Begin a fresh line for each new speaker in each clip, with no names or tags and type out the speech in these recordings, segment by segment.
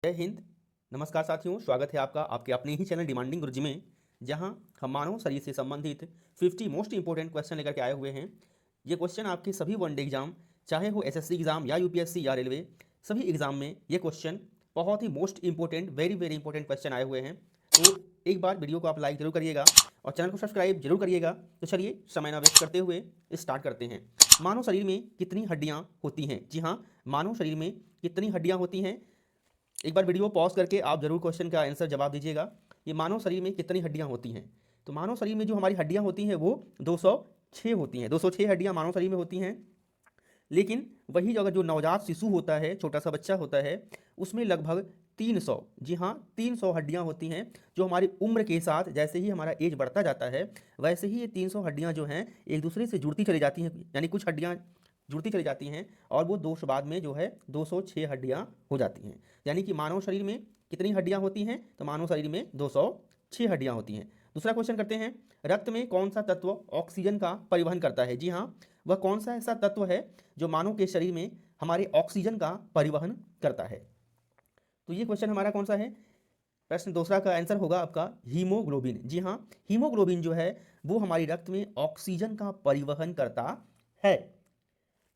जय हिंद। नमस्कार साथियों, स्वागत है आपका आपके अपने ही चैनल डिमांडिंग गुरुजी में, जहां हम मानव शरीर से संबंधित 50 मोस्ट इंपोर्टेंट क्वेश्चन लेकर के आए हुए हैं। ये क्वेश्चन आपके सभी वनडे एग्जाम, चाहे हो एसएससी एग्जाम या यूपीएससी या रेलवे, सभी एग्जाम में ये क्वेश्चन बहुत ही most important, very very important question आए हुए हैं। तो एक बार वीडियो को आप लाइक जरूर करिएगा और चैनल को सब्सक्राइब जरूर करिएगा। तो चलिए समय ना वेस्ट करते हुए स्टार्ट करते हैं। मानव शरीर में कितनी हड्डियां होती हैं? जी हाँ, मानव शरीर में कितनी हड्डियां होती हैं? एक बार वीडियो पॉज करके आप जरूर क्वेश्चन का आंसर जवाब दीजिएगा। ये मानव शरीर में कितनी हड्डियां होती हैं? तो मानव शरीर में जो हमारी हड्डियां होती हैं वो 206 होती हैं। 206 हड्डियां मानव शरीर में होती हैं। लेकिन वही अगर जो नवजात शिशु होता है, छोटा सा बच्चा होता है, उसमें लगभग 300, जी हाँ 300 हड्डियां होती हैं, जो हमारी उम्र के साथ जैसे ही हमारा एज बढ़ता जाता है वैसे ही ये 300 हड्डियां जो हैं एक दूसरे से जुड़ती चली जाती हैं। यानी कुछ हड्डियां जुड़ती चली जाती हैं और वो 200 बाद में जो है 206 हड्डियां हो जाती हैं। यानी कि मानव शरीर में कितनी हड्डियां होती हैं? तो मानव शरीर में 206 हड्डियां होती हैं। दूसरा क्वेश्चन करते हैं, रक्त में कौन सा तत्व ऑक्सीजन का परिवहन करता है? जी हाँ, वह कौन सा ऐसा तत्व है जो मानव के शरीर में हमारे ऑक्सीजन का परिवहन करता है? तो ये क्वेश्चन हमारा कौन सा है? प्रश्न दूसरा का आंसर होगा आपका हीमोग्लोबिन। जी हाँ, हीमोग्लोबिन जो है वो हमारी रक्त में ऑक्सीजन का परिवहन करता है।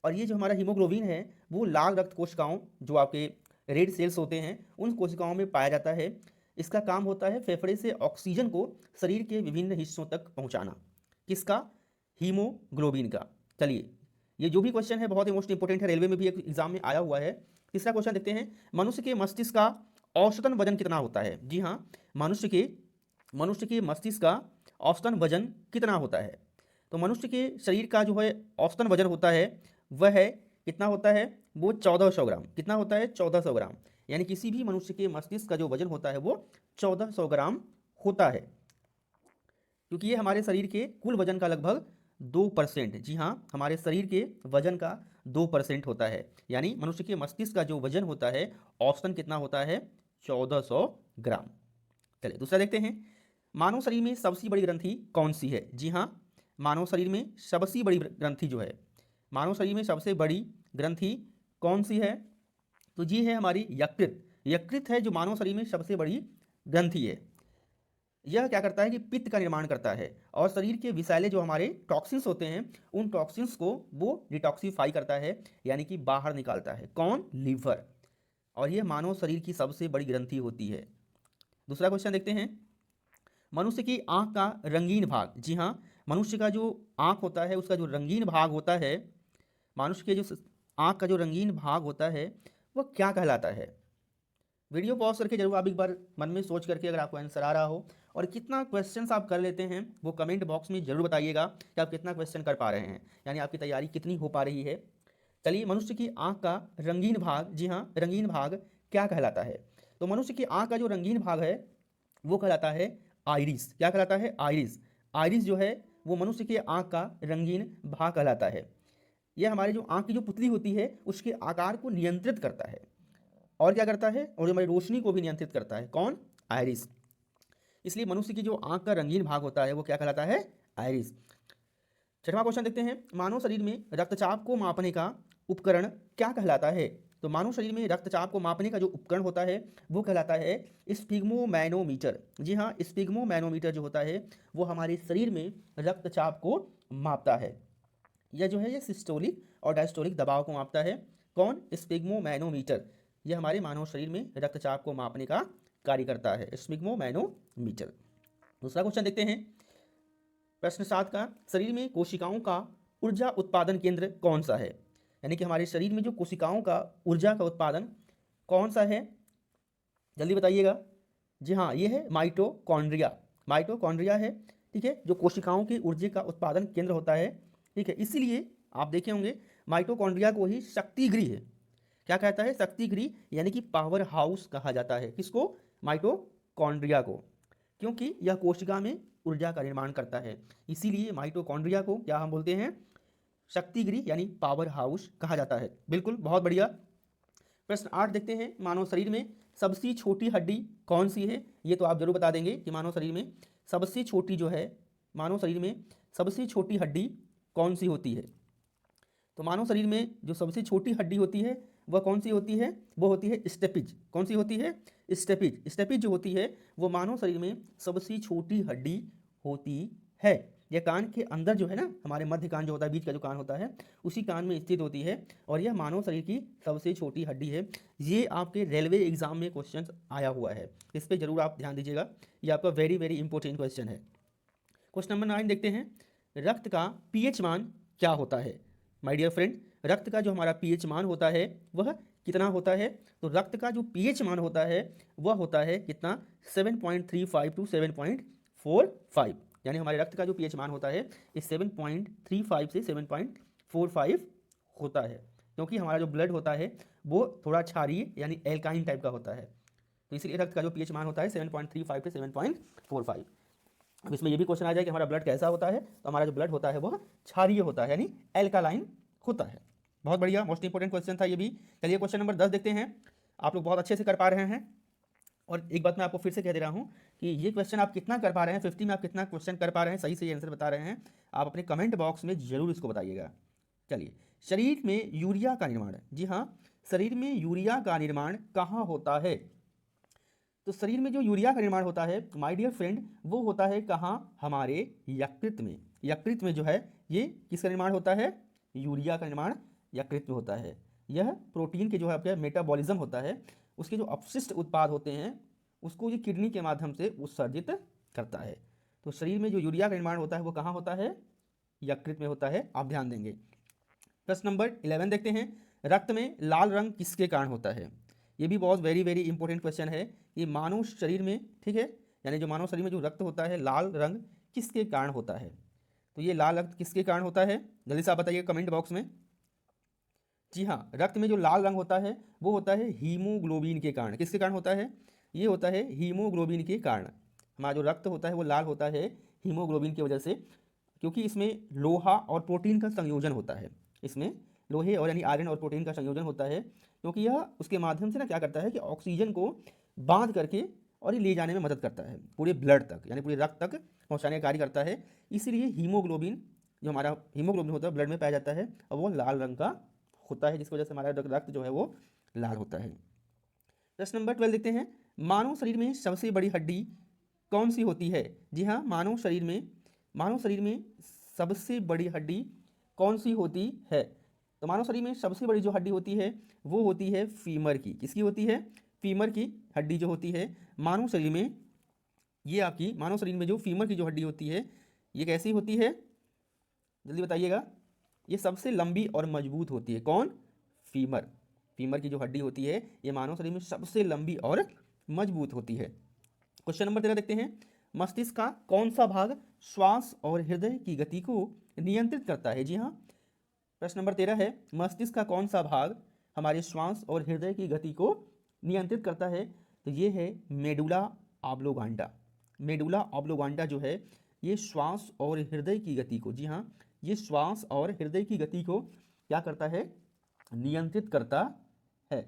और ये जो हमारा हीमोग्लोबिन है वो लाल रक्त कोशिकाओं, जो आपके रेड सेल्स होते हैं, उन कोशिकाओं में पाया जाता है। इसका काम होता है फेफड़े से ऑक्सीजन को शरीर के विभिन्न हिस्सों तक पहुंचाना। किसका? हीमोग्लोबिन का। चलिए, ये जो भी क्वेश्चन है बहुत ही मोस्ट इंपोर्टेंट है, रेलवे में भी एक एग्जाम में आया हुआ है। तीसरा क्वेश्चन देखते हैं, मनुष्य के मस्तिष्क का औसतन वजन कितना होता है? जी हाँ, मनुष्य के मस्तिष्क का औसतन वजन कितना होता है? तो मनुष्य के शरीर का जो है औसतन वजन होता है वह है, कितना होता है? वो 1400 ग्राम। कितना होता है? 1400 ग्राम। यानी किसी भी मनुष्य के मस्तिष्क का जो वजन होता है वो 1400 ग्राम होता है, क्योंकि ये हमारे शरीर के कुल वजन का लगभग 2%। जी हाँ, हमारे शरीर के वजन का 2% होता है। यानी मनुष्य के मस्तिष्क का जो वजन होता है औसतन कितना होता है? 1400 ग्राम। चलिए दूसरा देखते हैं, मानव शरीर में सबसे बड़ी ग्रंथि कौन सी है? जी हाँ, मानव शरीर में सबसे बड़ी ग्रंथि जो है, मानव शरीर में सबसे बड़ी ग्रंथि कौन सी है? तो जी है हमारी यकृत। यकृत है जो मानव शरीर में सबसे बड़ी ग्रंथि है। यह क्या करता है कि पित्त का निर्माण करता है और शरीर के विषैले जो हमारे टॉक्सिन्स होते हैं उन टॉक्सिन्स को वो डिटॉक्सिफाई करता है, यानी कि बाहर निकालता है। कौन? लीवर। और यह मानव शरीर की सबसे बड़ी ग्रंथि होती है। दूसरा क्वेश्चन देखते हैं, मनुष्य की आंख का रंगीन भाग। जी हाँ, मनुष्य का जो आंख होता है उसका जो रंगीन भाग होता है, मनुष्य के जो आंख का जो रंगीन भाग होता है वह क्या कहलाता है? वीडियो पॉज करके जरूर आप एक बार मन में सोच करके, अगर आपको आंसर आ रहा हो और कितना क्वेश्चंस आप कर लेते हैं वो कमेंट बॉक्स में जरूर बताइएगा कि आप कितना क्वेश्चन कर पा रहे हैं, यानी आपकी तैयारी कितनी हो पा रही है। चलिए, मनुष्य की आंख का रंगीन भाग, जी हाँ रंगीन भाग क्या कहलाता है? तो मनुष्य की आंख का जो रंगीन भाग है वो कहलाता है आइरिस। क्या कहलाता है? आइरिस। आइरिस जो है वो मनुष्य के आंख का रंगीन भाग कहलाता है। यह हमारी जो आंख की जो पुतली होती है उसके आकार को नियंत्रित करता है। और क्या करता है? और जो हमारी रोशनी को भी नियंत्रित करता है। कौन? आइरिस। इसलिए मनुष्य की जो आंख का रंगीन भाग होता है वो क्या कहलाता है? आइरिस। छठवां क्वेश्चन देखते हैं, मानव शरीर में रक्तचाप को मापने का उपकरण क्या कहलाता है? तो मानव शरीर में रक्तचाप को मापने का जो उपकरण होता है वो कहलाता है स्फिग्मोमैनोमीटर। जी हाँ, स्फिग्मोमैनोमीटर जो होता है वो हमारे शरीर में रक्तचाप को मापता है। यह जो है ये सिस्टोलिक और डायस्टोलिक दबाव को मापता है। कौन? स्फिग्मोमैनोमीटर। यह हमारे मानव शरीर में रक्तचाप को मापने का कार्य करता है, स्फिग्मोमैनोमीटर। दूसरा क्वेश्चन देखते हैं, प्रश्न 7 का, शरीर में कोशिकाओं का ऊर्जा उत्पादन केंद्र कौन सा है? यानी कि हमारे शरीर में जो कोशिकाओं का ऊर्जा का उत्पादन कौन सा है? जल्दी बताइएगा। जी हाँ, ये है माइटोकॉन्ड्रिया। माइटोकॉन्ड्रिया है, ठीक है, जो कोशिकाओं के ऊर्जा का उत्पादन केंद्र होता है। ठीक है, इसीलिए आप देखे होंगे माइटोकॉन्ड्रिया को ही शक्ति गृह, क्या कहता है? शक्ति गृह, यानी कि पावर हाउस कहा जाता है। किसको? माइटोकॉन्ड्रिया को, क्योंकि यह कोशिका में ऊर्जा का निर्माण करता है। इसीलिए माइटोकॉन्ड्रिया को क्या हम बोलते हैं? शक्ति गृह यानी पावर हाउस कहा जाता है। बिल्कुल, बहुत बढ़िया। प्रश्न 8 देखते हैं, मानव शरीर में सबसे छोटी हड्डी कौन सी है? ये तो आप जरूर बता देंगे कि मानव शरीर में सबसे छोटी जो है, मानव शरीर में सबसे छोटी हड्डी कौन सी होती है? तो मानव शरीर में जो सबसे छोटी हड्डी होती है वह कौन सी होती है? वो होती है स्टेपिज। कौन सी होती है? स्टेपिज। स्टेपिज जो होती है वो मानव शरीर में सबसे छोटी हड्डी होती है। यह कान के अंदर जो है ना, हमारे मध्य कान जो होता है, बीच का जो कान होता है, उसी कान में स्थित होती है और यह मानव शरीर की सबसे छोटी हड्डी है। ये आपके रेलवे एग्जाम में क्वेश्चन आया हुआ है, इस पर जरूर आप ध्यान दीजिएगा, ये आपका वेरी वेरी इंपॉर्टेंट क्वेश्चन है। क्वेश्चन नंबर 9 देखते हैं, रक्त का पीएच मान क्या होता है? माय डियर फ्रेंड, रक्त का जो हमारा पीएच मान होता है वह कितना होता है? तो रक्त का जो पीएच मान होता है वह होता है कितना? 7.35 टू 7.45, यानी हमारे रक्त का जो पीएच मान होता है इस 7.35 से 7.45 होता है, क्योंकि हमारा जो ब्लड होता है वो थोड़ा क्षारीय यानी एल्काइन टाइप का होता है, तो इसलिए रक्त का जो पीएच मान होता है 7.35 से 7.45। अब इसमें ये भी क्वेश्चन आ जाए कि हमारा ब्लड कैसा होता है, तो हमारा जो ब्लड होता है वह क्षारीय होता है यानी एल्कालाइन होता है। बहुत बढ़िया, मोस्ट इंपोर्टेंट क्वेश्चन था ये भी। चलिए क्वेश्चन नंबर 10 देखते हैं। आप लोग बहुत अच्छे से कर पा रहे हैं, और एक बात मैं आपको फिर से कह दे रहा हूँ कि ये क्वेश्चन आप कितना कर पा रहे हैं, 50 में आप कितना क्वेश्चन कर पा रहे हैं, सही से आंसर बता रहे हैं, आप अपने कमेंट बॉक्स में जरूर इसको बताइएगा। चलिए, शरीर में यूरिया का निर्माण, जी हाँ, शरीर में यूरिया का निर्माण कहाँ होता है? तो शरीर में जो यूरिया का निर्माण होता है माय डियर फ्रेंड, वो होता है कहाँ? हमारे यकृत में। यकृत में जो है ये किसका निर्माण होता है? यूरिया का निर्माण यकृत में होता है। यह प्रोटीन के जो है आपका मेटाबॉलिज्म होता है, उसके जो अपशिष्ट उत्पाद होते हैं उसको ये किडनी के माध्यम से उत्सर्जित करता है। तो शरीर में जो यूरिया का निर्माण होता है वो कहाँ होता है? यकृत में होता है, आप ध्यान देंगे। प्रश्न नंबर 11 देखते हैं, रक्त में लाल रंग किसके कारण होता है? ये भी बहुत वेरी वेरी इंपॉर्टेंट क्वेश्चन है। ये मानव शरीर में, ठीक है, यानी जो मानव शरीर में जो रक्त होता है लाल रंग किसके कारण होता है? तो ये लाल रक्त किसके कारण होता है? जल्दी से आप बताइए कमेंट बॉक्स में। जी हाँ, रक्त में जो लाल रंग होता है वो होता है हीमोग्लोबिन के कारण। किसके कारण होता है? ये होता है हीमोग्लोबिन के कारण। हमारा जो रक्त होता है वो लाल होता है हीमोग्लोबिन की वजह से, क्योंकि इसमें लोहा और प्रोटीन का संयोजन होता है। इसमें लोहे और यानी आयरन और प्रोटीन का संयोजन होता है, क्योंकि यह उसके माध्यम से ना क्या करता है कि ऑक्सीजन को बांध करके और ये ले जाने में मदद करता है पूरे ब्लड तक, यानी पूरे रक्त तक पहुंचाने का कार्य करता है। इसीलिए हीमोग्लोबिन, जो हमारा हीमोग्लोबिन होता है ब्लड में पाया जाता है और वो लाल रंग का होता है, जिसकी वजह से हमारा रक्त जो है वो लाल होता है। प्रश्न नंबर 12 देखते हैं, मानव शरीर में सबसे बड़ी हड्डी कौन सी होती है? जी हाँ, मानव शरीर में सबसे बड़ी हड्डी कौन सी होती है? तो मानव शरीर में सबसे बड़ी जो हड्डी होती है वो होती है फीमर की। किसकी होती है? फीमर की हड्डी जो होती है मानव शरीर में, ये आपकी मानव शरीर में जो फीमर की जो हड्डी होती है ये कैसी होती है? जल्दी बताइएगा। ये सबसे लंबी और मजबूत होती है। कौन? फीमर। फीमर की जो हड्डी होती है ये मानव शरीर में सबसे लंबी और मजबूत होती है। क्वेश्चन नंबर 13 देखते हैं, मस्तिष्क का कौन सा भाग श्वास और हृदय की गति को नियंत्रित करता है? जी हाँ, प्रश्न नंबर 13 है, मस्तिष्क का कौन सा भाग हमारे श्वास और हृदय की गति को नियंत्रित करता है? तो ये है मेडुला ऑब्लोगांडा। मेडुला ऑब्लोगांडा जो है ये श्वास और हृदय की गति को, जी हाँ, ये श्वास और हृदय की गति को क्या करता है? नियंत्रित करता है।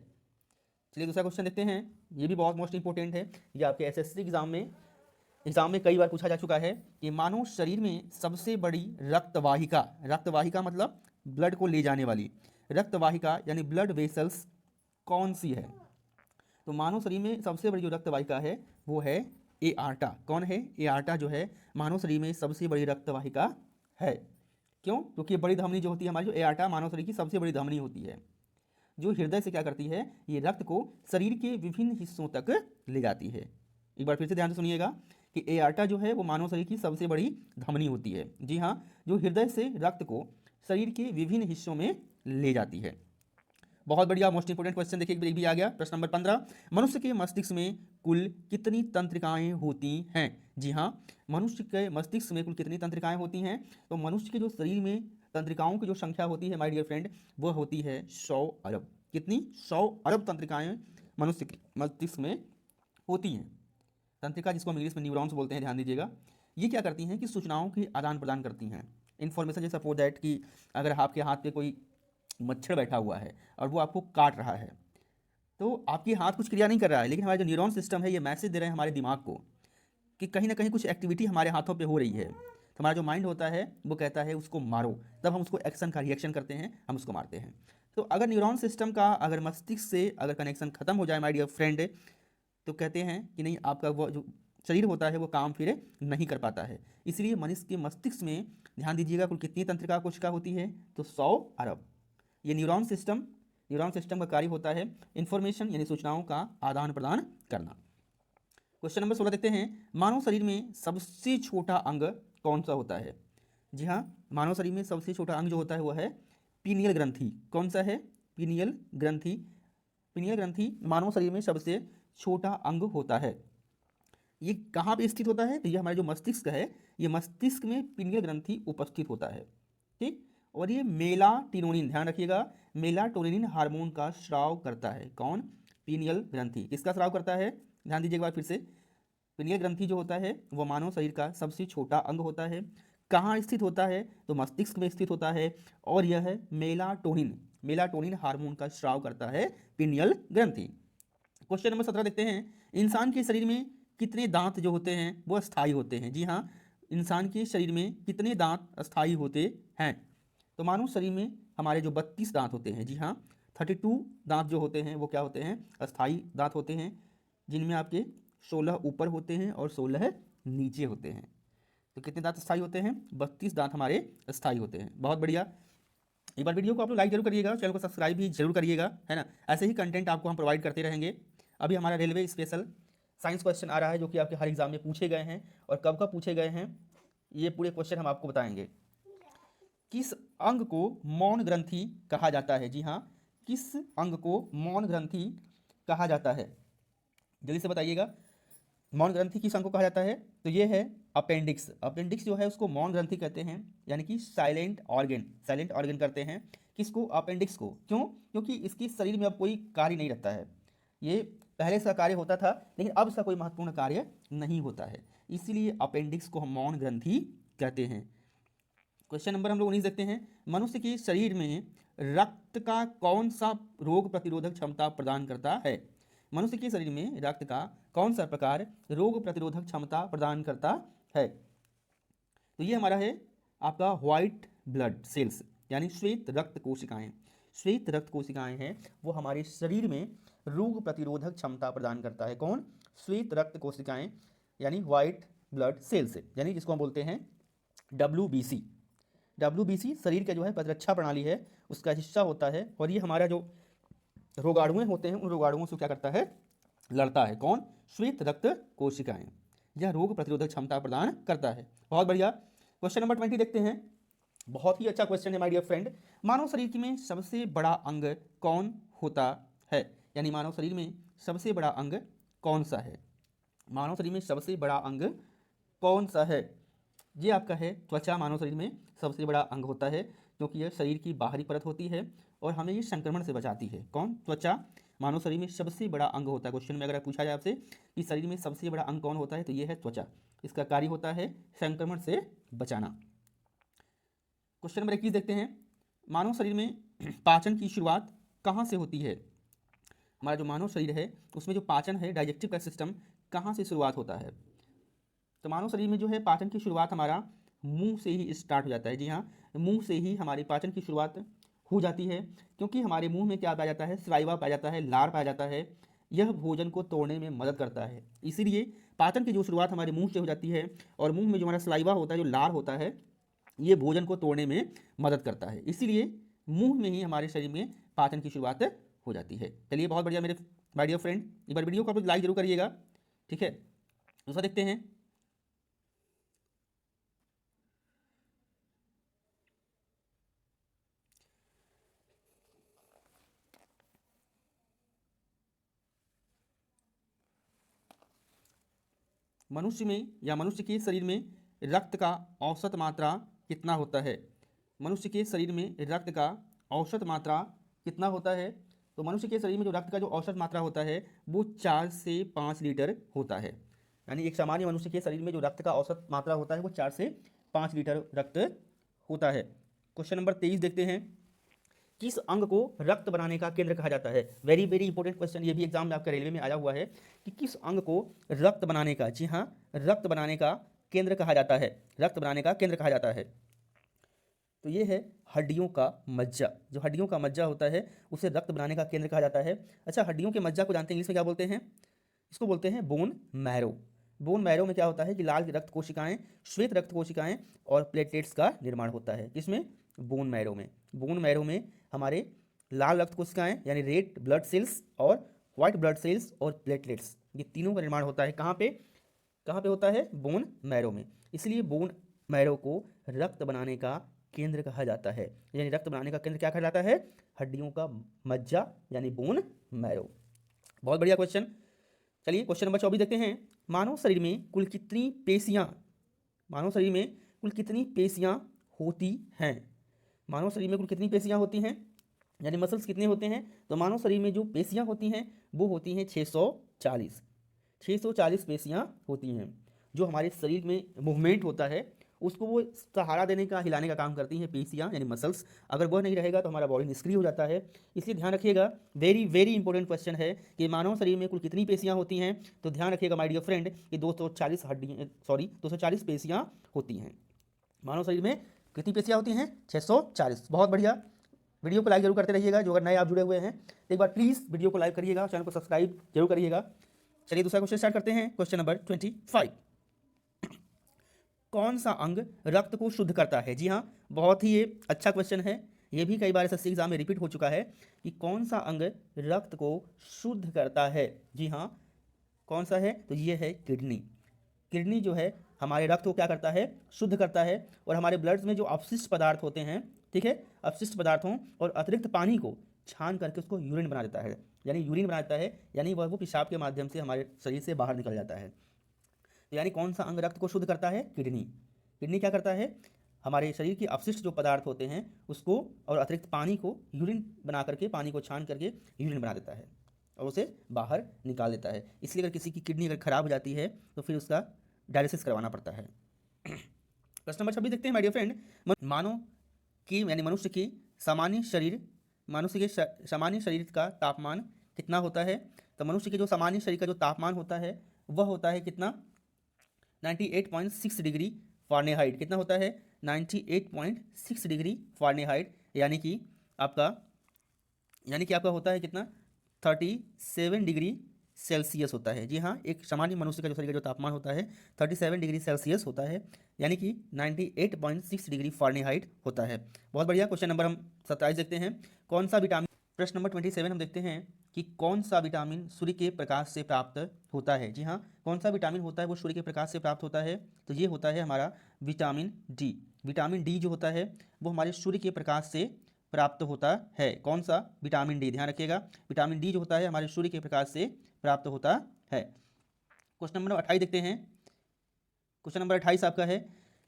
चलिए दूसरा क्वेश्चन देखते हैं, ये भी बहुत मोस्ट इंपॉर्टेंट है, ये आपके एसएससी एग्जाम में कई बार पूछा जा चुका है कि मानव शरीर में सबसे बड़ी रक्तवाहिका मतलब ब्लड को ले जाने वाली रक्तवाहिका यानी ब्लड वेसल्स कौन सी है? तो मानव शरीर में सबसे बड़ी जो रक्तवाहिका है वो है एआर्टा। कौन है? एआर्टा जो है मानव शरीर में सबसे बड़ी रक्तवाहिका है। क्यों? क्योंकि बड़ी धमनी जो होती है हमारी, जो एआर्टा मानव शरीर की सबसे बड़ी धमनी होती है, जो हृदय से क्या करती है, ये रक्त को शरीर के विभिन्न हिस्सों तक ले जाती है। एक बार फिर से ध्यान से सुनिएगा कि एआर्टा जो है वो मानव शरीर की सबसे बड़ी धमनी होती है, जी हाँ, जो हृदय से रक्त को शरीर के विभिन्न हिस्सों में ले जाती है। बहुत बढ़िया, मोस्ट इंपोर्टेंट क्वेश्चन देखिए एक भी आ गया। प्रश्न नंबर 15, मनुष्य के मस्तिष्क में कुल कितनी तंत्रिकाएं होती हैं? जी हाँ, मनुष्य के मस्तिष्क में कुल कितनी तंत्रिकाएं होती हैं? तो मनुष्य के जो शरीर में तंत्रिकाओं की जो संख्या होती है माय डियर फ्रेंड वो होती है 100 अरब। कितनी? 100 अरब तंत्रिकाएं मनुष्य के मस्तिष्क में होती हैं। तंत्रिका जिसको हम इंग्लिश में न्यूरॉन्स बोलते हैं, ध्यान दीजिएगा। ये क्या करती हैं कि सूचनाओं की आदान प्रदान करती हैं, इन्फॉर्मेशन। जैसे सपोज दैट कि अगर आपके हाथ पे कोई मच्छर बैठा हुआ है और वो आपको काट रहा है, तो आपकी हाथ कुछ क्रिया नहीं कर रहा है, लेकिन हमारा जो न्यूरॉन सिस्टम है ये मैसेज दे रहे हैं हमारे दिमाग को कि कहीं ना कहीं कुछ एक्टिविटी हमारे हाथों पे हो रही है। तो हमारा जो माइंड होता है वो कहता है उसको मारो, तब हम उसको एक्शन का रिएक्शन करते हैं, हम उसको मारते हैं। तो अगर न्यूरॉन सिस्टम का अगर मस्तिष्क से अगर कनेक्शन खत्म हो जाए माय डियर फ्रेंड, तो कहते हैं कि नहीं, आपका वो जो शरीर होता है वो काम फिर नहीं कर पाता है। इसलिए मनुष्य के मस्तिष्क में ध्यान दीजिएगा कुल कितनी तंत्रिका कोशिका होती है, तो 100 अरब। ये न्यूरॉन सिस्टम का कार्य होता है इंफॉर्मेशन यानी सूचनाओं का आदान प्रदान करना। क्वेश्चन नंबर 16 देखते हैं, मानव शरीर में सबसे छोटा अंग कौन सा होता है? जी हाँ, मानव शरीर में सबसे छोटा अंग जो होता है वो है पीनियल ग्रंथि। कौन सा है? पीनियल ग्रंथि। पीनियल ग्रंथि मानव शरीर में सबसे छोटा अंग होता है। ये कहाँ पे स्थित होता है? तो ये हमारे जो मस्तिष्क है, ये मस्तिष्क में पीनियल ग्रंथि उपस्थित होता है। ठीक, और ये मेलाटोनिन, ध्यान रखिएगा, मेलाटोनिन हार्मोन का स्राव करता है। कौन? पीनियल ग्रंथि। किसका स्राव करता है? ध्यान दीजिए एक बार फिर से, पीनियल ग्रंथि जो होता है वो मानव शरीर का सबसे छोटा अंग होता है। कहाँ स्थित होता है? तो मस्तिष्क में स्थित होता है, और यह है मेलाटोनिन हार्मोन का स्राव करता है पीनियल ग्रंथि। क्वेश्चन नंबर 17 देखते हैं, इंसान के शरीर में कितने दांत जो होते हैं वो अस्थायी होते हैं? जी हाँ, इंसान के शरीर में कितने दांत अस्थायी होते हैं? तो मानव शरीर में हमारे जो 32 दांत होते हैं, जी हाँ, 32 दांत जो होते हैं वो क्या होते हैं? अस्थायी दांत होते हैं, जिनमें आपके 16 ऊपर होते हैं और 16 नीचे होते हैं। तो कितने दांत अस्थायी होते हैं? 32 दांत हमारे अस्थायी होते हैं। बहुत बढ़िया। एक बार वीडियो को आप लोग लाइक जरूर करिएगा, चैनल को सब्सक्राइब भी जरूर करिएगा, है ना। ऐसे ही कंटेंट आपको हम प्रोवाइड करते रहेंगे। अभी हमारा रेलवे स्पेशल साइंस क्वेश्चन आ रहा है जो कि आपके हर एग्जाम में पूछे गए हैं, और कब कब पूछे गए हैं ये पूरे क्वेश्चन हम आपको बताएंगे। किस अंग को मौन ग्रंथि कहा जाता है? जी हाँ, किस अंग को मौन ग्रंथि कहा जाता है? जल्दी से बताइएगा, मौन ग्रंथि किस अंग को कहा जाता है? तो ये है अपेंडिक्स। अपेंडिक्स जो है उसको मौन ग्रंथि कहते हैं, यानी कि साइलेंट ऑर्गन करते हैं। किसको? अपेंडिक्स को। क्यों? क्योंकि इसकी शरीर में अब कोई कार्य नहीं रहता है। ये पहले इसका कार्य होता था, लेकिन अब इसका कोई महत्वपूर्ण कार्य नहीं होता है, इसीलिए अपेंडिक्स को हम मौन ग्रंथि कहते हैं। क्वेश्चन नंबर हम लोग 19 देखते हैं, मनुष्य के शरीर में रक्त का कौन सा रोग प्रतिरोधक क्षमता प्रदान करता है? मनुष्य के शरीर में रक्त का कौन सा प्रकार रोग प्रतिरोधक क्षमता प्रदान करता है? तो ये हमारा है आपका व्हाइट ब्लड सेल्स, यानी श्वेत रक्त कोशिकाएं। श्वेत रक्त कोशिकाएं हैं वो हमारे शरीर में रोग प्रतिरोधक क्षमता प्रदान करता है। कौन? श्वेत रक्त कोशिकाएं, यानी व्हाइट ब्लड सेल्स, यानी जिसको हम बोलते हैं WBC। WBC शरीर का जो है प्रतिरक्षा प्रणाली है उसका हिस्सा होता है, और ये हमारा जो रोगाणुएं होते हैं उन रोगाणुओं से क्या करता है? लड़ता है। कौन? श्वेत रक्त कोशिकाएं। यह रोग प्रतिरोधक क्षमता प्रदान करता है। बहुत बढ़िया। क्वेश्चन नंबर 20 देखते हैं, बहुत ही अच्छा क्वेश्चन है माय डियर फ्रेंड। मानव शरीर में सबसे बड़ा अंग कौन होता है? यानी मानव शरीर में सबसे बड़ा अंग कौन सा है? मानव शरीर में सबसे बड़ा अंग कौन सा है? ये आपका है त्वचा। मानव शरीर में सबसे बड़ा अंग होता है, क्योंकि यह शरीर की बाहरी परत होती है और हमें ये संक्रमण से बचाती है। कौन? त्वचा मानव शरीर में सबसे बड़ा अंग होता है। क्वेश्चन में अगर पूछा जाए आपसे कि शरीर में सबसे बड़ा अंग कौन होता है, तो ये है त्वचा। इसका कार्य होता है संक्रमण से बचाना। क्वेश्चन नंबर 21 देखते हैं, मानव शरीर में पाचन की शुरुआत कहाँ से होती है? हमारा जो मानव शरीर है उसमें जो पाचन है, डाइजेस्टिव का सिस्टम, कहाँ से शुरुआत होता है? तो मानव शरीर में जो है पाचन की शुरुआत हमारा मुंह से ही स्टार्ट हो जाता है। जी हाँ, मुंह से ही हमारी पाचन की शुरुआत हो जाती है, क्योंकि हमारे मुंह में क्या पाया जाता है? सलाइवा पाया जाता है, लार पाया जाता है। यह भोजन को तोड़ने में मदद करता है, इसीलिए पाचन की जो शुरुआत हमारे मुंह से हो जाती है, और मुंह में जो हमारा सलाइवा होता है, जो लार होता है, ये भोजन को तोड़ने में मदद करता है, इसीलिए मुंह में ही हमारे शरीर में पाचन की शुरुआत हो जाती है। चलिए, बहुत बढ़िया मेरे माय डियर फ्रेंड, एक बार वीडियो को आप लाइक जरूर करिएगा, ठीक है। दूसरा देखते हैं, मनुष्य में या मनुष्य के शरीर में रक्त का औसत मात्रा कितना होता है? मनुष्य के शरीर में रक्त का औसत मात्रा कितना होता है? तो मनुष्य के शरीर में जो रक्त का जो औसत मात्रा होता है वो 4 से 5 लीटर होता है। यानी एक सामान्य मनुष्य के शरीर में जो रक्त का औसत मात्रा होता है वो 4 से 5 लीटर रक्त होता है। क्वेश्चन नंबर 23 देखते हैं, किस अंग को रक्त बनाने का केंद्र कहा जाता है? वेरी वेरी इंपॉर्टेंट क्वेश्चन, ये भी एग्जाम में आपका रेलवे में आया हुआ है कि किस अंग को रक्त बनाने का, जी हाँ, रक्त बनाने का केंद्र कहा जाता है। रक्त बनाने का केंद्र कहा जाता है। तो ये है हड्डियों का मज्जा। जो हड्डियों का मज्जा होता है उसे रक्त बनाने का केंद्र कहा जाता है। अच्छा, हड्डियों के मज्जा को जानते हैं इंग्लिश में क्या बोलते हैं? इसको बोलते हैं बोन मैरो। बोन मैरो में क्या होता है कि लाल रक्त कोशिकाएं, श्वेत रक्त कोशिकाएं और प्लेटलेट्स का निर्माण होता है। किसमें? बोन मैरो में। बोन मैरो में हमारे लाल रक्त कोशिकाएं यानी रेड ब्लड सेल्स और व्हाइट ब्लड सेल्स और प्लेटलेट्स, ये तीनों का निर्माण होता है। कहाँ पे? कहाँ पे होता है? बोन मैरो में। इसलिए बोन मैरो को रक्त बनाने का केंद्र कहा जाता है। यानी रक्त बनाने का केंद्र क्या कहा जाता है? हड्डियों का मज्जा यानी बोन मैरो। बहुत बढ़िया क्वेश्चन। चलिए क्वेश्चन नंबर 24 देखते हैं। मानव शरीर में कुल कितनी पेशियां मानव शरीर में कुल कितनी पेशियां होती हैं? मानव शरीर में कुल कितनी पेशियां होती हैं, यानी मसल्स कितने होते हैं? तो मानव शरीर में जो पेशियां होती हैं वो होती हैं 640। 640 पेशियां होती हैं। जो हमारे शरीर में मूवमेंट होता है उसको वो सहारा देने का, हिलाने का काम करती हैं पेशियां यानी मसल्स। अगर वह नहीं रहेगा तो हमारा बॉडी निष्क्रिय हो जाता है। इसलिए ध्यान रखिएगा, वेरी वेरी इंपॉर्टेंट क्वेश्चन है कि मानव शरीर में कुल कितनी पेशियां होती हैं। तो ध्यान रखिएगा माय डियर फ्रेंड कि 240 पेशियां होती हैं। मानव शरीर में कितनी पेशियां होती हैं? 640। बहुत बढ़िया। वीडियो को लाइक जरूर करते रहिएगा। जो अगर नए आप जुड़े हुए हैं एक बार प्लीज़ वीडियो को लाइक करिएगा, चैनल को सब्सक्राइब जरूर करिएगा। चलिए दूसरा क्वेश्चन स्टार्ट करते हैं। Question number 25। कौन सा अंग रक्त को शुद्ध करता है? जी हाँ, बहुत ही ये अच्छा क्वेश्चन है। ये भी कई बार एसएससी एग्जाम में रिपीट हो चुका है कि कौन सा अंग रक्त को शुद्ध करता है। जी हाँ, कौन सा है? तो ये है किडनी। किडनी जो है हमारे रक्त को क्या करता है? शुद्ध करता है। और हमारे ब्लड में जो अपशिष्ट पदार्थ होते हैं, ठीक है, अपशिष्ट पदार्थों और अतिरिक्त पानी को छान करके उसको यूरिन बना देता है। यानी यूरिन बना देता है, यानी वह वो पेशाब के माध्यम से हमारे शरीर से बाहर निकल जाता है। तो यानी कौन सा अंग रक्त को शुद्ध करता है? किडनी। किडनी क्या करता है? हमारे शरीर के अपशिष्ट जो पदार्थ होते हैं उसको और अतिरिक्त पानी को यूरिन बना करके, पानी को छान करके यूरिन बना देता है और उसे बाहर निकाल देता है। इसलिए अगर किसी की किडनी अगर खराब हो जाती है तो फिर उसका डायलिसिस करवाना पड़ता है। प्रश्न नंबर 26 देखते हैं माय डियर फ्रेंड। मानव की यानी मनुष्य के सामान्य शरीर का तापमान कितना होता है? तो मनुष्य के जो सामान्य शरीर का जो तापमान होता है वह होता है कितना? 98.6 डिग्री फ़ारेनहाइट। कितना होता है? 98.6 डिग्री फ़ारेनहाइट। यानी कि आपका होता है कितना? 37 डिग्री सेल्सियस होता है। जी हाँ, एक सामान्य मनुष्य का जो शरीर का जो तापमान होता है 37 डिग्री सेल्सियस होता है, यानी कि 98.6 डिग्री फ़ारेनहाइट होता है। बहुत बढ़िया। क्वेश्चन नंबर हम 27 देखते हैं। कौन सा विटामिन, प्रश्न नंबर 27 हम देखते हैं कि कौन सा विटामिन सूर्य के प्रकाश से प्राप्त होता है। जी हाँ, कौन सा विटामिन होता है वो सूर्य के प्रकाश से प्राप्त होता है? तो ये होता है हमारा विटामिन डी। विटामिन डी जो होता है वो हमारे सूर्य के प्रकाश से प्राप्त होता है। कौन सा? Vitamin D. ध्यान रखिएगा, विटामिन डी जो होता है हमारे सूर्य के प्रकाश से प्राप्त होता है। क्वेश्चन नंबर 28 देखते हैं। क्वेश्चन नंबर 28 आपका है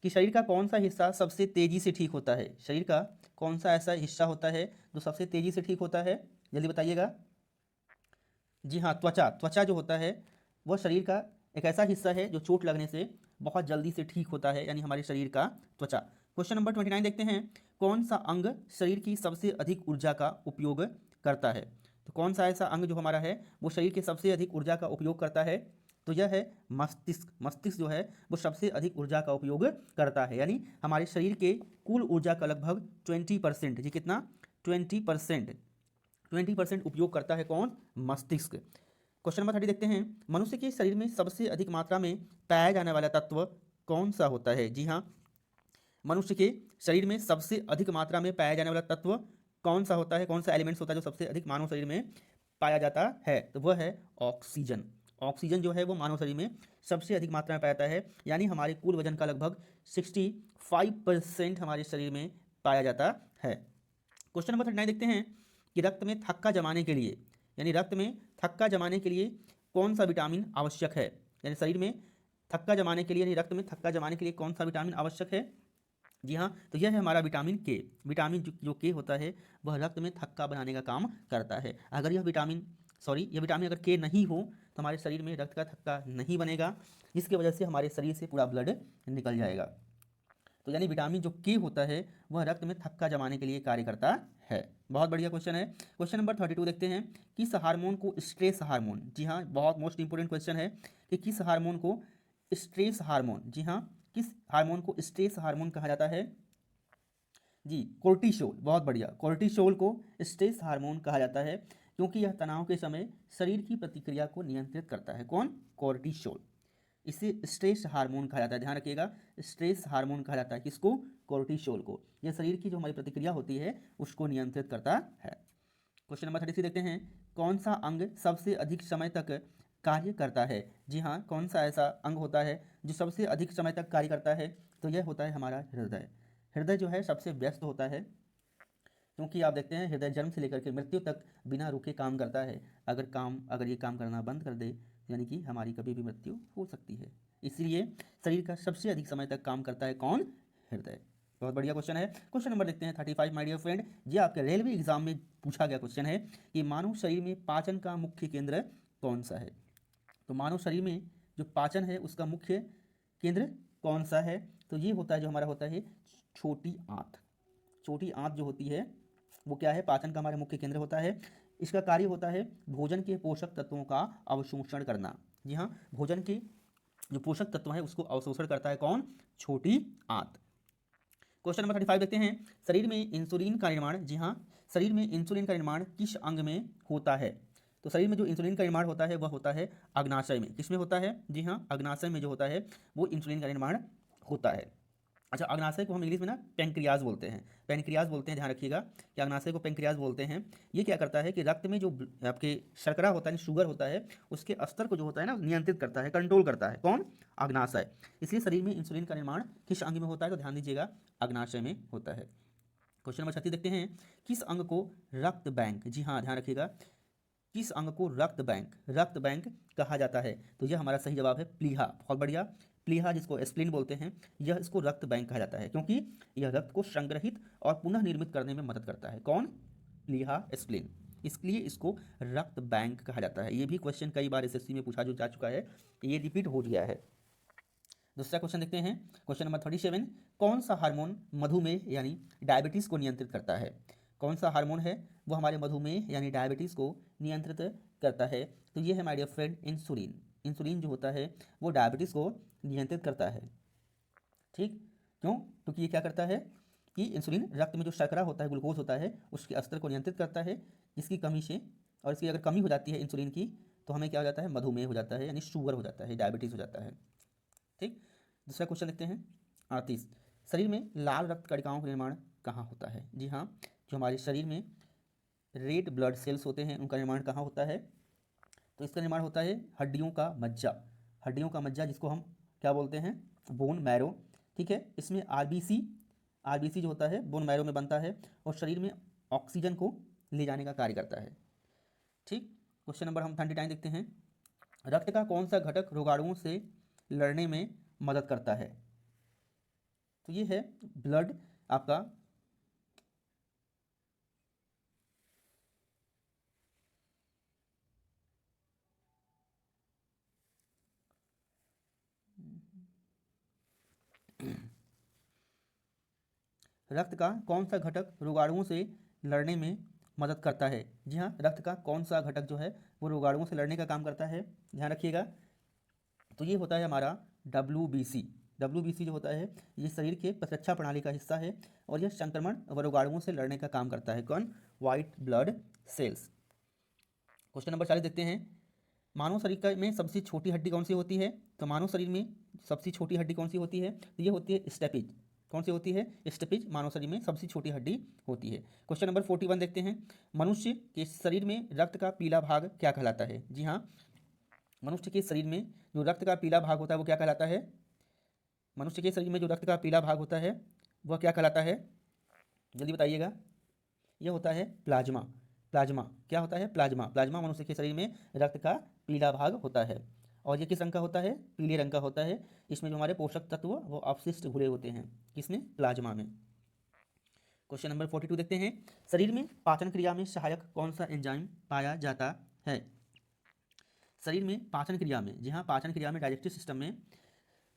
कि शरीर का कौन सा हिस्सा सबसे तेजी से ठीक होता है? शरीर का कौन सा ऐसा हिस्सा होता है जो सबसे तेजी से ठीक होता है? जल्दी बताइएगा। जी हाँ, त्वचा। त्वचा जो होता है वह शरीर का एक ऐसा हिस्सा है जो चोट लगने से बहुत जल्दी से ठीक होता है, यानी हमारे शरीर का त्वचा। क्वेश्चन नंबर 29 देखते हैं। कौन सा अंग शरीर की सबसे अधिक ऊर्जा का उपयोग करता है? तो कौन सा ऐसा अंग जो हमारा है वो शरीर के सबसे अधिक ऊर्जा का उपयोग करता है? तो यह है मस्तिष्क। मस्तिष्क जो है वो सबसे अधिक ऊर्जा का उपयोग करता है, यानी हमारे शरीर के कुल ऊर्जा का लगभग 20%, जी कितना? 20% उपयोग करता है कौन? मस्तिष्क। क्वेश्चन नंबर 30 देखते हैं। मनुष्य के शरीर में सबसे अधिक मात्रा में पाया जाने वाला तत्व कौन सा होता है? जी हाँ, मनुष्य के शरीर में सबसे अधिक मात्रा में पाया जाने वाला तत्व कौन सा होता है? कौन सा एलिमेंट्स होता है जो सबसे अधिक मानव शरीर में पाया जाता है? तो वह है ऑक्सीजन। ऑक्सीजन जो है वो मानव शरीर में सबसे अधिक मात्रा में पाया जाता है, यानी हमारे कुल वजन का लगभग 65% हमारे शरीर में पाया जाता है। क्वेश्चन नंबर 39 देखते हैं कि रक्त में थक्का जमाने के लिए, यानी रक्त में थक्का जमाने के लिए कौन सा विटामिन आवश्यक है? यानी शरीर में थक्का जमाने के लिए, यानी रक्त में थक्का जमाने के लिए कौन सा विटामिन आवश्यक है? जी हाँ, तो यह है हमारा विटामिन के। विटामिन जो के होता है वह रक्त में थक्का बनाने का काम करता है। अगर यह विटामिन अगर के नहीं हो तो हमारे शरीर में रक्त का थक्का नहीं बनेगा, जिसकी वजह से हमारे शरीर से पूरा ब्लड निकल जाएगा। तो यानी विटामिन जो के होता है वह रक्त में थक्का जमाने के लिए कार्य करता है। बहुत बढ़िया क्वेश्चन है। क्वेश्चन नंबर 32 देखते हैं। किस हार्मोन को स्ट्रेस हार्मोन, जी हाँ बहुत मोस्ट इंपोर्टेंट क्वेश्चन है कि किस हार्मोन को स्ट्रेस हार्मोन, जी हाँ किस हार्मोन को स्ट्रेस हार्मोन कहा जाता है? जी कोर्टिसोल, बहुत बढ़िया। कोर्टिसोल को स्ट्रेस हार्मोन कहा जाता है क्योंकि यह तनाव के समय शरीर की प्रतिक्रिया को नियंत्रित करता है। कौन? कोर्टिसोल। इसे स्ट्रेस हार्मोन कहा जाता है, ध्यान रखिएगा, स्ट्रेस हार्मोन कहा जाता है किसको? कोर्टिसोल को। यह शरीर की जो हमारी प्रतिक्रिया होती है उसको नियंत्रित करता है। क्वेश्चन नंबर 33 देखते हैं, कौन सा अंग सबसे अधिक समय तक कार्य करता है? जी हाँ, कौन सा ऐसा अंग होता है जो सबसे अधिक समय तक कार्य करता है? तो यह होता है हमारा हृदय। हृदय जो है सबसे व्यस्त होता है, क्योंकि आप देखते हैं हृदय जन्म से लेकर के मृत्यु तक बिना रुके काम करता है। अगर ये काम करना बंद कर दे, यानी कि हमारी कभी भी मृत्यु हो सकती है। इसलिए शरीर का सबसे अधिक समय तक काम करता है कौन? हृदय। बहुत बढ़िया क्वेश्चन है। क्वेश्चन नंबर देखते हैं 35 माय डियर फ्रेंड। ये आपके रेलवे एग्जाम में पूछा गया क्वेश्चन है कि मानव शरीर में पाचन का मुख्य केंद्र कौन सा है? तो मानव शरीर में जो पाचन है उसका मुख्य केंद्र कौन सा है? तो ये होता है जो हमारा होता है छोटी आंत। छोटी आंत जो होती है वो क्या है? पाचन का हमारा मुख्य केंद्र होता है। इसका कार्य होता है भोजन के पोषक तत्वों का अवशोषण करना। जी हाँ, भोजन के जो पोषक तत्व है उसको अवशोषण करता है कौन? छोटी आंत। क्वेश्चन नंबर 35 देखते हैं, शरीर में इंसुलिन का निर्माण, जी हाँ, शरीर में इंसुलिन का निर्माण किस अंग में होता है? तो शरीर में जो इंसुलिन का निर्माण होता है वह होता है अग्नाशय में। किसमें होता है? जी हाँ, अग्नाशय में जो होता है वो इंसुलिन का निर्माण होता है। अच्छा, अग्नाशय को हम इंग्लिश में ना पेनक्रियाज बोलते हैं, पेनक्रियाज बोलते हैं, ध्यान रखिएगा कि अग्नाशय को पेनक्रियाज बोलते हैं। ये क्या करता है कि रक्त में जो आपके शर्करा होता है, शुगर होता है, उसके स्तर को जो होता है ना नियंत्रित करता है, कंट्रोल करता है। कौन? अग्नाशय। इसलिए शरीर में इंसुलिन का निर्माण किस अंग में होता है? तो ध्यान दीजिएगा, अग्नाशय में होता है। क्वेश्चन नंबर 36 देखते हैं, किस अंग को रक्त बैंक, जी हाँ ध्यान रखिएगा, किस अंग को रक्त बैंक कहा जाता है? तो यह हमारा सही जवाब है प्लीहा। बहुत बढ़िया, प्लीहा जिसको स्प्लीन बोलते हैं, यह इसको रक्त बैंक कहा जाता है क्योंकि यह रक्त को संग्रहित और पुनः निर्मित करने में मदद करता है। कौन? प्लीहा स्प्लीन। इसलिए इसको रक्त बैंक कहा जाता है। ये भी क्वेश्चन कई बार एसएससी में पूछा जो जा चुका है, ये रिपीट हो गया है। दूसरा क्वेश्चन देखते हैं, क्वेश्चन नंबर 37, कौन सा हार्मोन मधुमेह यानी डायबिटीज़ को नियंत्रित करता है? कौन सा हार्मोन है वो हमारे मधुमेह यानी डायबिटीज़ को नियंत्रित करता है? तो ये है my dear friend insulin. Insulin जो होता है वो डायबिटीज़ को नियंत्रित करता है। ठीक, क्यों? क्योंकि ये क्या करता है कि इंसुलिन रक्त में जो शर्करा होता है, ग्लूकोज होता है, उसके स्तर को नियंत्रित करता है, जिसकी कमी से, और इसकी अगर कमी हो जाती है इंसुलिन की तो हमें क्या हो जाता है? मधुमेह हो जाता है, यानी शुगर हो जाता है, डायबिटीज़ हो जाता है। ठीक, दूसरा क्वेश्चन देखते हैं 38, शरीर में लाल रक्त कणिकाओं का निर्माण कहाँ होता है? जी हाँ, जो हमारे शरीर में रेड ब्लड सेल्स होते हैं उनका निर्माण कहाँ होता है? तो इसका निर्माण होता है हड्डियों का मज्जा। हड्डियों का मज्जा जिसको हम क्या बोलते हैं? Bone marrow. ठीक है, इसमें आरबीसी जो होता है बोन मैरो में बनता है और शरीर में ऑक्सीजन को ले जाने का कार्य करता है। ठीक, क्वेश्चन नंबर हम 39 देखते हैं, रक्त का कौन सा घटक रोगाणुओं से लड़ने में मदद करता है? तो ये है ब्लड आपका रक्त का कौन सा घटक रोगाणुओं से लड़ने में मदद करता है? जी हाँ, रक्त का कौन सा घटक जो है वो रोगाणुओं से लड़ने का काम करता है? ध्यान रखिएगा, तो ये होता है हमारा WBC। WBC जो होता है ये शरीर के प्रतिरक्षा प्रणाली का हिस्सा है और यह संक्रमण व रोगाणुओं से लड़ने का काम करता है। कौन? White blood cells. Question number 40 देखते हैं, मानव शरीर में सबसे छोटी हड्डी कौन सी होती है? तो मानव शरीर में सबसे छोटी हड्डी कौन सी होती है? तो ये होती है स्टेपिज। कौन सी होती है? स्टेपिज मानव शरीर में सबसे छोटी हड्डी होती है। क्वेश्चन नंबर 41 देखते हैं, मनुष्य के शरीर में रक्त का पीला भाग क्या कहलाता है? जी हाँ, मनुष्य के शरीर में जो रक्त का पीला भाग होता है वो क्या कहलाता है? मनुष्य के शरीर में जो रक्त का पीला भाग होता है वह क्या कहलाता है? जल्दी बताइएगा। यह होता है प्लाज्मा। प्लाज्मा क्या होता है? प्लाज्मा। प्लाज्मा मनुष्य के शरीर में रक्त का पीला भाग होता है और ये किस रंग का होता है? पीले रंग का होता है। इसमें जो हमारे पोषक तत्व वो अपशिष्ट घुले होते हैं, किसमें? प्लाज्मा में। क्वेश्चन नंबर 42 देखते हैं, शरीर में पाचन क्रिया में सहायक कौन सा एंजाइम पाया जाता है? शरीर में पाचन क्रिया में, जी हाँ, पाचन क्रिया में, डाइजेस्टिव सिस्टम में,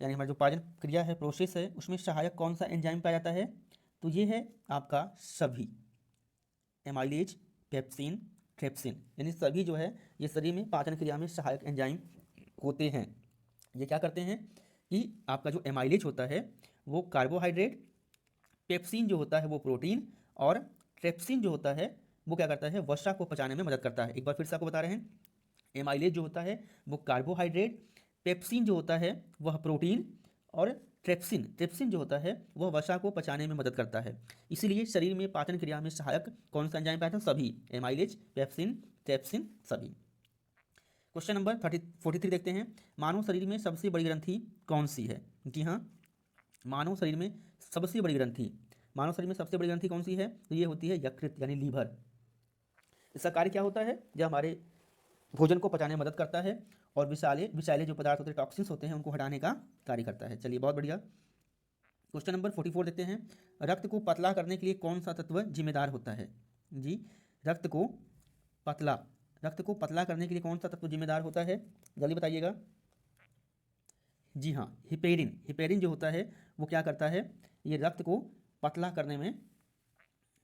यानी हमारी जो पाचन क्रिया है, प्रोसेस है, उसमें सहायक कौन सा एंजाइम पाया जाता है? तो ये है आपका सभी, एमाइलेज, पेप्सिन, ट्रिप्सिन, यानी सभी जो है ये शरीर में पाचन क्रिया में सहायक एंजाइम होते हैं। ये क्या करते हैं कि आपका जो एमाइलेज होता है वो कार्बोहाइड्रेट पेप्सिन जो होता है वो प्रोटीन, और ट्रेप्सिन जो होता है वो क्या करता है, वसा को पचाने में मदद करता है। एक बार फिर से आपको बता रहे हैं, एमाइलेज जो होता है वो कार्बोहाइड्रेट, पेप्सिन जो होता है वह प्रोटीन, और ट्रेप्सिन ट्रेप्सिन जो होता है वह वसा को पचाने में मदद करता है। इसीलिए शरीर में पाचन क्रिया में सहायक कौन सा एंजाइम पाया था, सभी, एमाइलेज, पेप्सिन, ट्रेप्सिन, सभी। क्वेश्चन नंबर 43 देखते हैं, मानव शरीर में सबसे बड़ी ग्रंथि कौन सी है। जी हाँ, मानव शरीर में सबसे बड़ी ग्रंथि, मानव शरीर में सबसे बड़ी ग्रंथि कौन सी है, तो ये होती है यकृत यानी लीवर। इसका कार्य क्या होता है, जब हमारे भोजन को पचाने में मदद करता है, और विषाले विषैले जो पदार्थ होते हैं, टॉक्सिन्स होते हैं, उनको हटाने का कार्य करता है। चलिए बहुत बढ़िया। क्वेश्चन नंबर 44 देखते हैं, रक्त को पतला करने के लिए कौन सा तत्व जिम्मेदार होता है। जी, रक्त को पतला करने के लिए कौन सा तत्व जिम्मेदार होता है, जल्दी बताइएगा। जी हाँ, हिपेरिन जो होता है वो क्या करता है, ये रक्त को पतला करने में,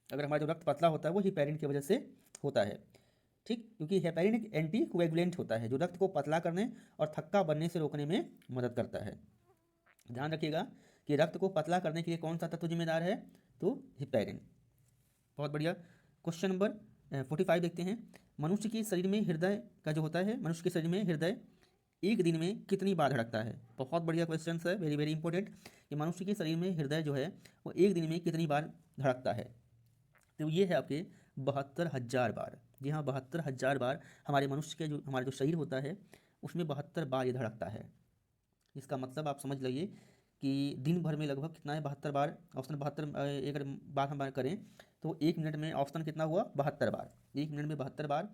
अगर हमारा जो रक्त पतला होता है वो हिपेरिन की वजह से होता है। ठीक, क्योंकि हेपेरिन एक एंटी कोएगुलेंट होता है जो रक्त को पतला करने और थक्का बनने से रोकने में मदद करता है। ध्यान रखिएगा कि रक्त को पतला करने के लिए कौन सा तत्व जिम्मेदार है, तो हिपेरिन। बहुत बढ़िया। क्वेश्चन नंबर 45 देखते हैं, मनुष्य के शरीर में हृदय का जो होता है, मनुष्य के शरीर में हृदय एक दिन में कितनी बार धड़कता है। बहुत बढ़िया क्वेश्चन है, वेरी वेरी इंपॉर्टेंट, कि मनुष्य के शरीर में हृदय जो है वो एक दिन में कितनी बार धड़कता है। तो ये है आपके 72,000 बार। जी हाँ, 72,000 बार हमारे मनुष्य के हमारा जो शरीर होता है उसमें 72 बार ये धड़कता है। इसका मतलब आप समझ लीजिए कि दिन भर में लगभग कितना है, 72 बार। ऑप्शन 72 अगर बार हम करें तो एक मिनट में ऑप्शन कितना हुआ, 72 बार। एक मिनट में 72 बार,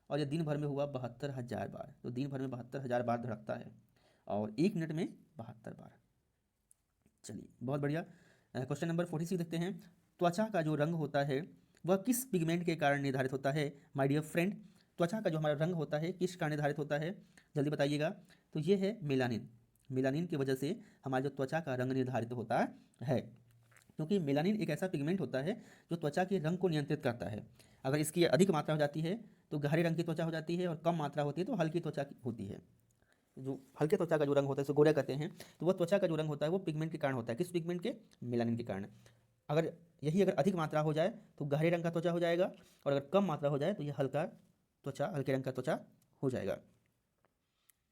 और ये दिन भर में हुआ 72,000 बार। तो दिन भर में 72,000 बार धड़कता है, और एक मिनट में 72 बार। चलिए बहुत बढ़िया। क्वेश्चन नंबर 46 देखते हैं, त्वचा का जो रंग होता है वह किस पिगमेंट के कारण निर्धारित होता है। माय डियर फ्रेंड, त्वचा का जो हमारा रंग होता है किस कारण निर्धारित होता है, जल्दी बताइएगा। तो ये है मेलानिन। मेलानिन की वजह से हमारा जो त्वचा का रंग निर्धारित होता है, क्योंकि मेलानिन एक ऐसा पिगमेंट होता है जो त्वचा के रंग को नियंत्रित करता है। अगर इसकी अधिक मात्रा हो जाती है तो गहरे रंग की त्वचा हो जाती है, और कम मात्रा होती है तो हल्की त्वचा होती है। जो हल्के त्वचा का जो रंग होता है उसे गोरा कहते हैं, तो वह त्वचा का जो रंग होता है वो पिगमेंट के कारण होता है। किस पिगमेंट के, मेलानिन के कारण। अगर अधिक मात्रा हो जाए तो गहरे रंग का त्वचा हो जाएगा, और अगर कम मात्रा हो जाए तो यह हल्के रंग का त्वचा हो जाएगा।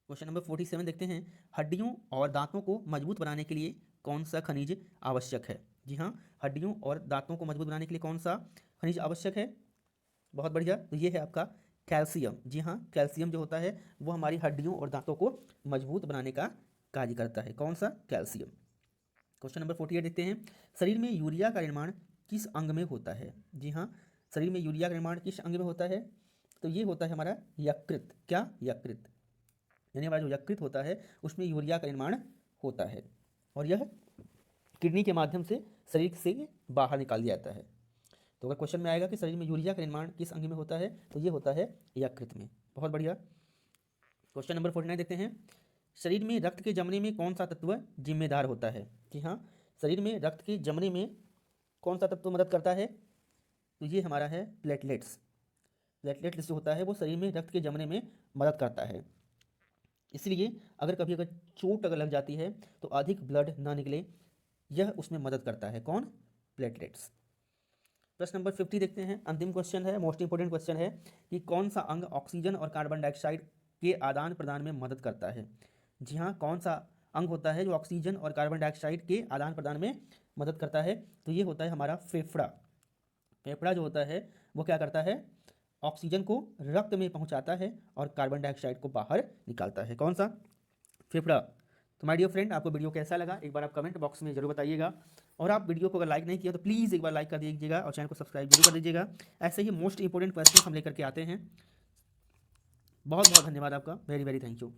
क्वेश्चन नंबर 47 देखते हैं, हड्डियों और दांतों को मजबूत बनाने के लिए कौन सा खनिज आवश्यक है। जी हाँ, हड्डियों और दांतों को मजबूत बनाने के लिए कौन सा खनिज आवश्यक है। बहुत बढ़िया, तो ये है आपका कैल्शियम। जी हाँ, कैल्शियम जो होता है वो हमारी हड्डियों और दांतों को मजबूत बनाने का कार्य करता है। कौन सा, कैल्शियम। क्वेश्चन नंबर 48 देखते हैं, शरीर में यूरिया का निर्माण किस अंग में होता है। जी हाँ, शरीर में यूरिया का निर्माण किस अंग में होता है, तो ये होता है हमारा यकृत। क्या, यकृत, यानी हमारा जो यकृत होता है उसमें यूरिया का निर्माण होता है, और यह किडनी के माध्यम से शरीर से बाहर निकाल दिया जाता है। तो अगर क्वेश्चन में आएगा कि शरीर में यूरिया का निर्माण किस अंग में होता है, तो ये होता है यकृत में। बहुत बढ़िया। क्वेश्चन नंबर 49 देखते हैं, शरीर में रक्त के जमने में कौन सा तत्व जिम्मेदार होता है। जी हाँ, शरीर में रक्त के जमने में कौन सा तत्व मदद करता है, तो ये हमारा है प्लेटलेट्स। प्लेटलेट्स जो होता है वो शरीर में रक्त के जमने में मदद करता है। इसलिए अगर चोट अगर लग जाती है तो अधिक ब्लड ना निकले, यह उसमें मदद करता है। कौन, प्लेटलेट्स। प्रश्न नंबर 50 देखते हैं, अंतिम क्वेश्चन है, मोस्ट इंपोर्टेंट क्वेश्चन है, कि कौन सा अंग ऑक्सीजन और कार्बन डाइऑक्साइड के आदान प्रदान में मदद करता है। जी हाँ, कौन सा अंग होता है जो ऑक्सीजन और कार्बन डाइऑक्साइड के आदान प्रदान में मदद करता है, तो ये होता है हमारा फेफड़ा। फेफड़ा जो होता है वो क्या करता है, ऑक्सीजन को रक्त में पहुंचाता है और कार्बन डाइऑक्साइड को बाहर निकालता है। कौन सा, फेफड़ा। तो माय डियर फ्रेंड, आपको वीडियो कैसा लगा एक बार आप कमेंट बॉक्स में जरूर बताइएगा, और आप वीडियो को अगर लाइक नहीं किया तो प्लीज़ एक बार लाइक कर दीजिएगा, और चैनल को सब्सक्राइब जरूर कर दीजिएगा। ऐसे ही मोस्ट इंपोर्टेंट क्वेश्चन हम लेकर के आते हैं। बहुत बहुत धन्यवाद आपका, वेरी वेरी थैंक यू।